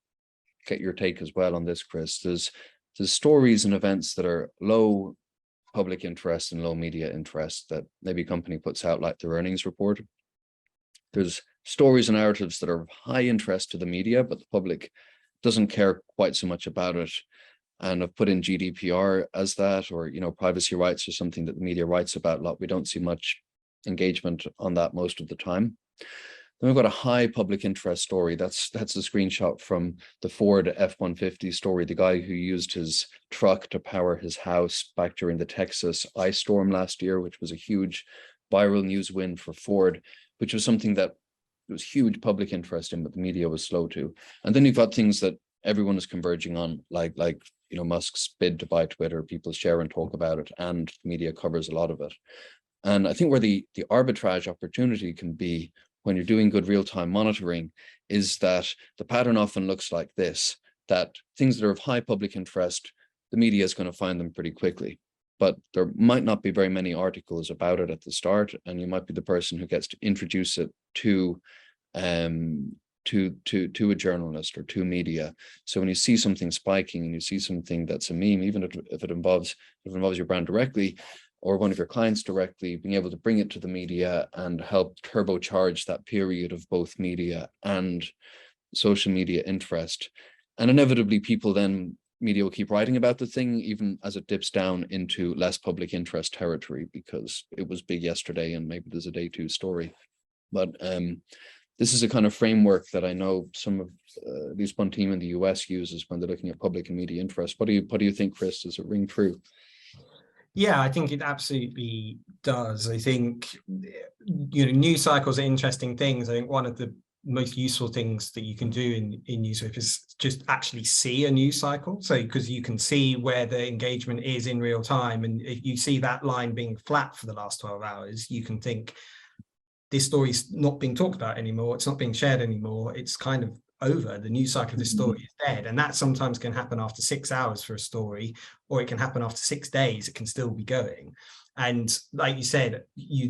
get your take as well on this, Chris. There's stories and events that are low public interest and low media interest that maybe a company puts out, like their earnings report. There's stories and narratives that are of high interest to the media, but the public doesn't care quite so much about it. And I've put in GDPR as that, or, privacy rights or something that the media writes about a lot. We don't see much engagement on that most of the time. Then we've got a high public interest story. That's a screenshot from the Ford F-150 story, the guy who used his truck to power his house back during the Texas ice storm last year, which was a huge viral news win for Ford, which was something that there was huge public interest in, but the media was slow to. And then you've got things that everyone is converging on, like Musk's bid to buy Twitter. People share and talk about it, and the media covers a lot of it. And I think where the arbitrage opportunity can be when you're doing good real-time monitoring is that the pattern often looks like this, that things that are of high public interest, the media is going to find them pretty quickly. But there might not be very many articles about it at the start, and you might be the person who gets to introduce it to a journalist or to media. So when you see something spiking and you see something that's a meme, even if it involves your brand directly or one of your clients directly, being able to bring it to the media and help turbocharge that period of both media and social media interest. And inevitably media will keep writing about the thing, even as it dips down into less public interest territory, because it was big yesterday and maybe there's a day two story. But this is a kind of framework that I know some of at least one team in the US uses when they're looking at public and media interest. What do you think, Chris? Does it ring true? Yeah, I think it absolutely does. I think, news cycles are interesting things. I think one of the most useful things that you can do in NewsWhip is just actually see a news cycle. So because you can see where the engagement is in real time, and if you see that line being flat for the last 12 hours, you can think this story's not being talked about anymore. It's not being shared anymore. It's kind of over. The news cycle of this story is dead. And that sometimes can happen after 6 hours for a story, or it can happen after 6 days. It can still be going. And like you said, you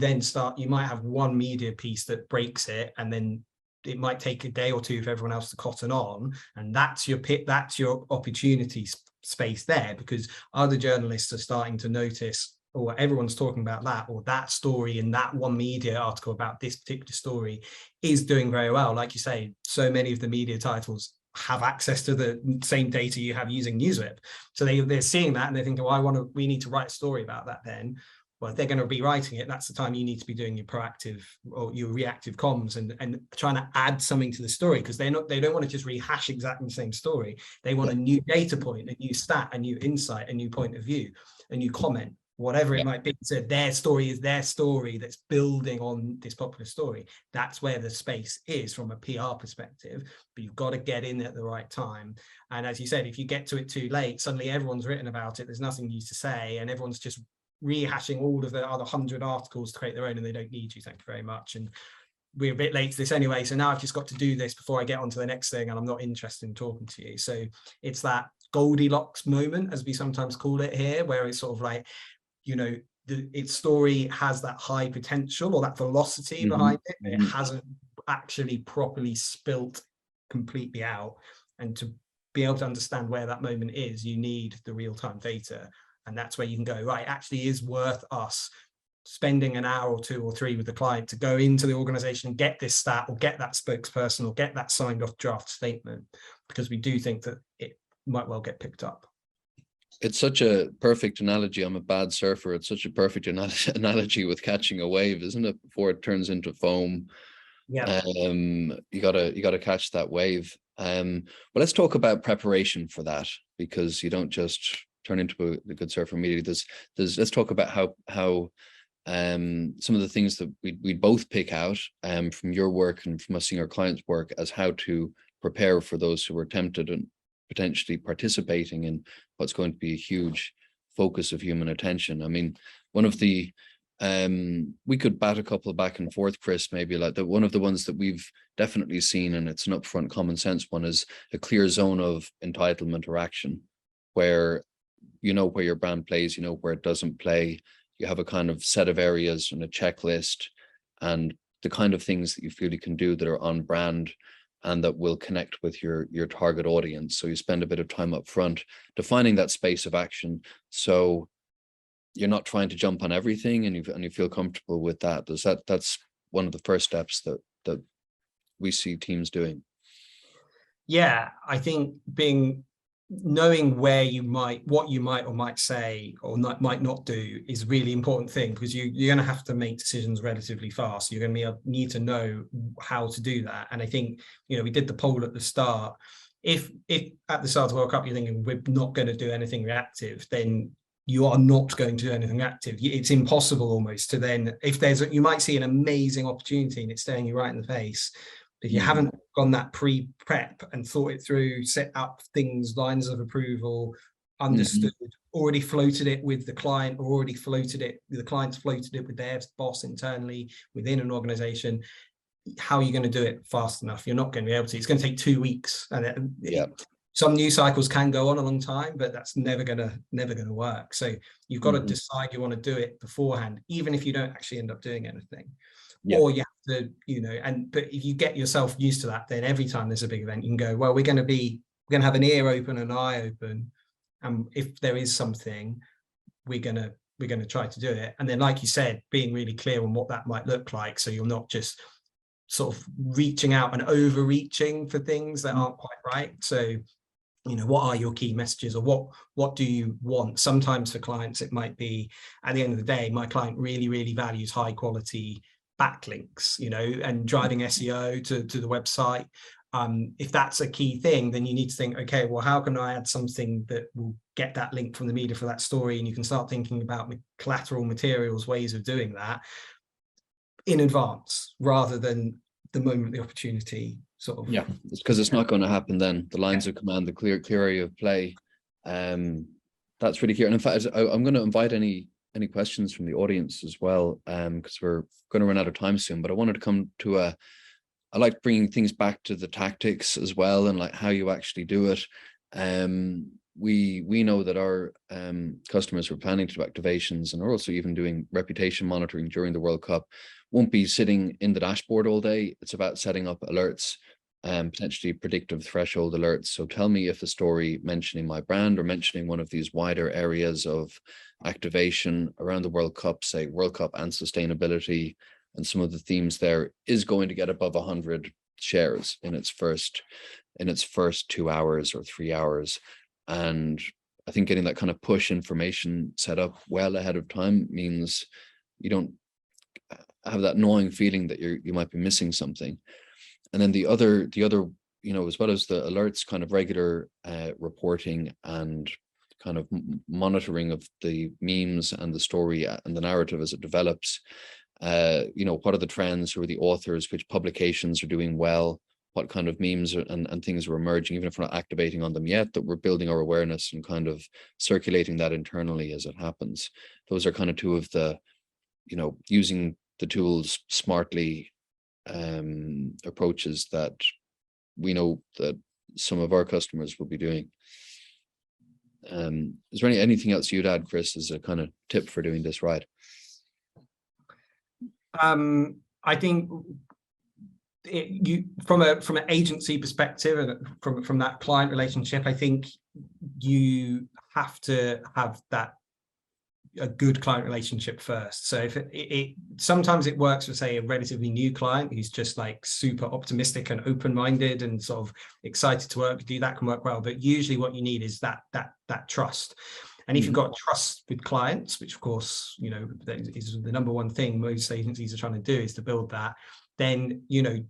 might have one media piece that breaks it, and then it might take a day or two for everyone else to cotton on. And that's your opportunity space there, because other journalists are starting to notice, or everyone's talking about that, or that story in that one media article about this particular story is doing very well. Like you say, so many of the media titles have access to the same data you have using NewsWhip. So they're seeing that and they're thinking, well, we need to write a story about that then. Well, if they're going to be writing it, that's the time you need to be doing your proactive or your reactive comms and trying to add something to the story, because they don't want to just rehash exactly the same story. They want a new data point, a new stat, a new insight, a new point of view, a new comment, whatever it might be. So their story is their story that's building on this popular story. That's where the space is from a PR perspective, but you've got to get in at the right time. And as you said, if you get to it too late, suddenly everyone's written about it. There's nothing new to say, and everyone's just rehashing all of the other 100 articles to create their own, and they don't need you. Thank you very much. And we're a bit late to this anyway, so now I've just got to do this before I get on to the next thing, and I'm not interested in talking to you. So it's that Goldilocks moment, as we sometimes call it here, where it's sort of like, its story has that high potential or that velocity behind it, but it hasn't actually properly spilt completely out. And to be able to understand where that moment is, you need the real-time data. And that's where you can go, right, it actually is worth us spending an hour or 2 or 3 with the client to go into the organization and get this stat or get that spokesperson or get that signed off draft statement, because we do think that it might well get picked up. It's such a perfect analogy. I'm a bad surfer. It's such a perfect analogy with catching a wave, isn't it? Before it turns into foam. Yeah. You gotta catch that wave. But let's talk about preparation for that, because you don't just turn into a good surfer immediately. Let's talk about how some of the things that we both pick out from your work and from us seeing our clients' work as how to prepare for those who are tempted and potentially participating in what's going to be a huge focus of human attention. I mean, one of the we could bat a couple back and forth, Chris, maybe like that. One of the ones that we've definitely seen, and it's an upfront common sense one, is a clear zone of entitlement or action, where you know where your brand plays, you know where it doesn't play. You have a kind of set of areas and a checklist and the kind of things that you feel you can do that are on brand and that will connect with your target audience. So you spend a bit of time up front defining that space of action, so you're not trying to jump on everything, and you feel comfortable with that. That's one of the first steps that we see teams doing. Yeah, I think knowing what you might or might say or might not do is a really important thing, because you're going to have to make decisions relatively fast. You're going to need to know how to do that. And I think, we did the poll at the start. If at the start of the World Cup you're thinking we're not going to do anything reactive, then you are not going to do anything active. It's impossible almost to then, you might see an amazing opportunity and it's staring you right in the face. If you haven't gone that pre-prep and thought it through, set up things, lines of approval, understood, already floated it with the client, or already the client's floated it with their boss internally within an organization, how are you going to do it fast enough? You're not going to be able to. It's going to take 2 weeks. And some news cycles can go on a long time, but that's never gonna work. So you've got to decide you want to do it beforehand, even if you don't actually end up doing anything. Or you have to, but if you get yourself used to that, then every time there's a big event, you can go, well, we're going to have an ear open, an eye open, and if there is something, we're going to try to do it. And then, like you said, being really clear on what that might look like, so you're not just sort of reaching out and overreaching for things that aren't quite right. So what are your key messages, or what do you want? Sometimes for clients it might be, at the end of the day, my client really, really values high quality backlinks, and driving SEO to the website. If that's a key thing, then you need to think, okay, well, how can I add something that will get that link from the media for that story? And you can start thinking about collateral materials, ways of doing that in advance, rather than the moment the opportunity sort of. Yeah, it's because it's not going to happen then. The lines of command, the clear area of play. That's really clear. And in fact, I'm going to invite any questions from the audience as well, because we're going to run out of time soon. But I wanted to come to I like bringing things back to the tactics as well, and like how you actually do it. We know that our customers who are planning to do activations and are also even doing reputation monitoring during the World Cup won't be sitting in the dashboard all day. It's about setting up alerts, potentially predictive threshold alerts. So tell me if a story mentioning my brand or mentioning one of these wider areas of activation around the World Cup, say World Cup and sustainability, and some of the themes there, is going to get above 100 shares in its first 2 hours or 3 hours. And I think getting that kind of push information set up well ahead of time means you don't have that gnawing feeling that you might be missing something. And then the other, as well as the alerts, kind of regular reporting and kind of monitoring of the memes and the story and the narrative as it develops. What are the trends? Who are the authors? Which publications are doing well? What kind of memes and things are emerging, even if we're not activating on them yet, that we're building our awareness and kind of circulating that internally as it happens. Those are kind of two of the, using the tools smartly approaches that we know that some of our customers will be doing. Is there anything else you'd add, Chris, as a kind of tip for doing this right? I think from an agency perspective and from that client relationship, I think you have to have that a good client relationship first. So if it sometimes it works for, say, a relatively new client who's just like super optimistic and open-minded and sort of excited to work with you, that can work well. But usually what you need is that trust. And if you've got trust with clients, which of course, you know, is the number one thing most agencies are trying to do, is to build that, then, you know,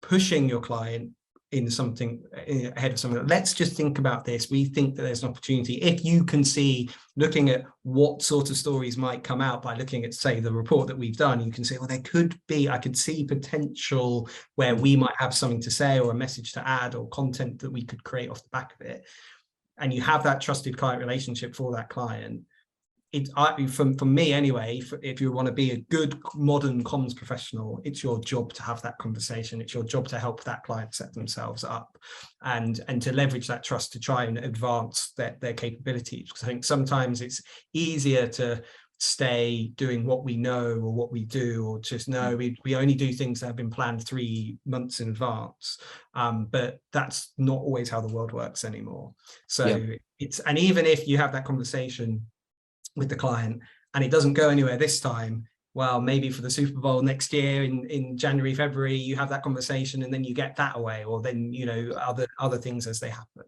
pushing your client in something ahead of something. Let's just think about this. We think that there's an opportunity. If you can see, looking at what sort of stories might come out by looking at, say, the report that we've done, you can say, well, there could be, I could see potential where we might have something to say or a message to add or content that we could create off the back of it. And you have that trusted client relationship for that client. For me anyway, if you want to be a good modern comms professional, it's your job to have that conversation. It's your job to help that client set themselves up and to leverage that trust to try and advance their capabilities. Because I think sometimes it's easier to stay doing what we know or what we do, or just know we only do things that have been planned 3 months in advance. But that's not always how the world works anymore. So and even if you have that conversation with the client and it doesn't go anywhere this time, well, maybe for the Super Bowl next year in January, February, you have that conversation and then you get that away, or then, you know, other things as they happen.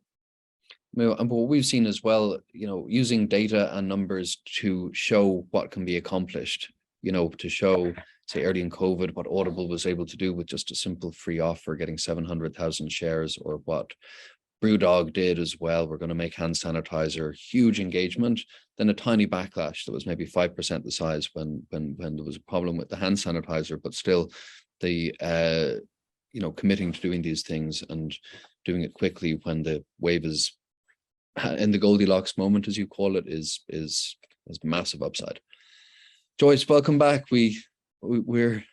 And what we've seen as well, you know, using data and numbers to show what can be accomplished, you know, to show, say, early in COVID, what Audible was able to do with just a simple free offer, getting 700,000 shares, or what Brewdog did as well. We're going to make hand sanitizer, huge engagement, then a tiny backlash that was maybe 5% the size when there was a problem with the hand sanitizer, but still the you know, committing to doing these things and doing it quickly when the wave is in the Goldilocks moment, as you call it, is massive upside. Joyce, welcome back. We're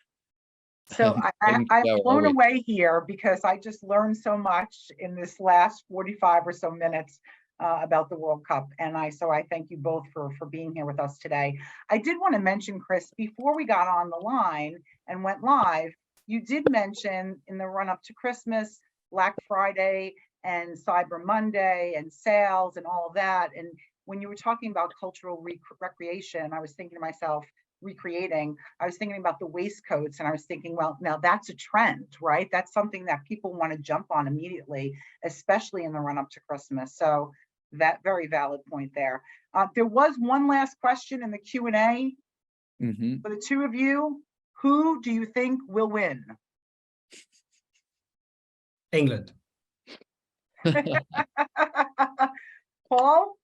So I'm blown away here because I just learned so much in this last 45 or so minutes about the World Cup. And so I thank you both for being here with us today. I did want to mention, Chris, before we got on the line and went live, you did mention in the run up to Christmas, Black Friday and Cyber Monday and sales and all of that. And when you were talking about cultural recreation, I was thinking to myself, I was thinking about the waistcoats, and I was thinking, well, now that's a trend, right? That's something that people want to jump on immediately, especially in the run up to Christmas. So that very valid point there. There was one last question in the Q&A for the two of you. Who do you think will win? England. Paul?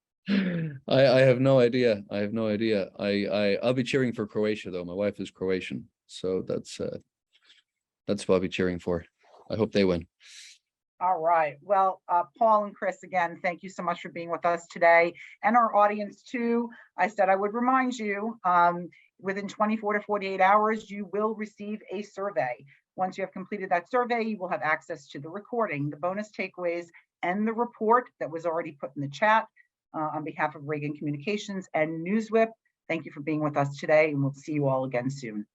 I have no idea. I'll be cheering for Croatia, though. My wife is Croatian, so that's what I'll be cheering for. I hope they win. All right. Well, Paul and Chris, again, thank you so much for being with us today, and our audience too. I said I would remind you, within 24 to 48 hours, you will receive a survey. Once you have completed that survey, you will have access to the recording, the bonus takeaways, and the report that was already put in the chat. On behalf of Ragan Communications and NewsWhip, thank you for being with us today, and we'll see you all again soon.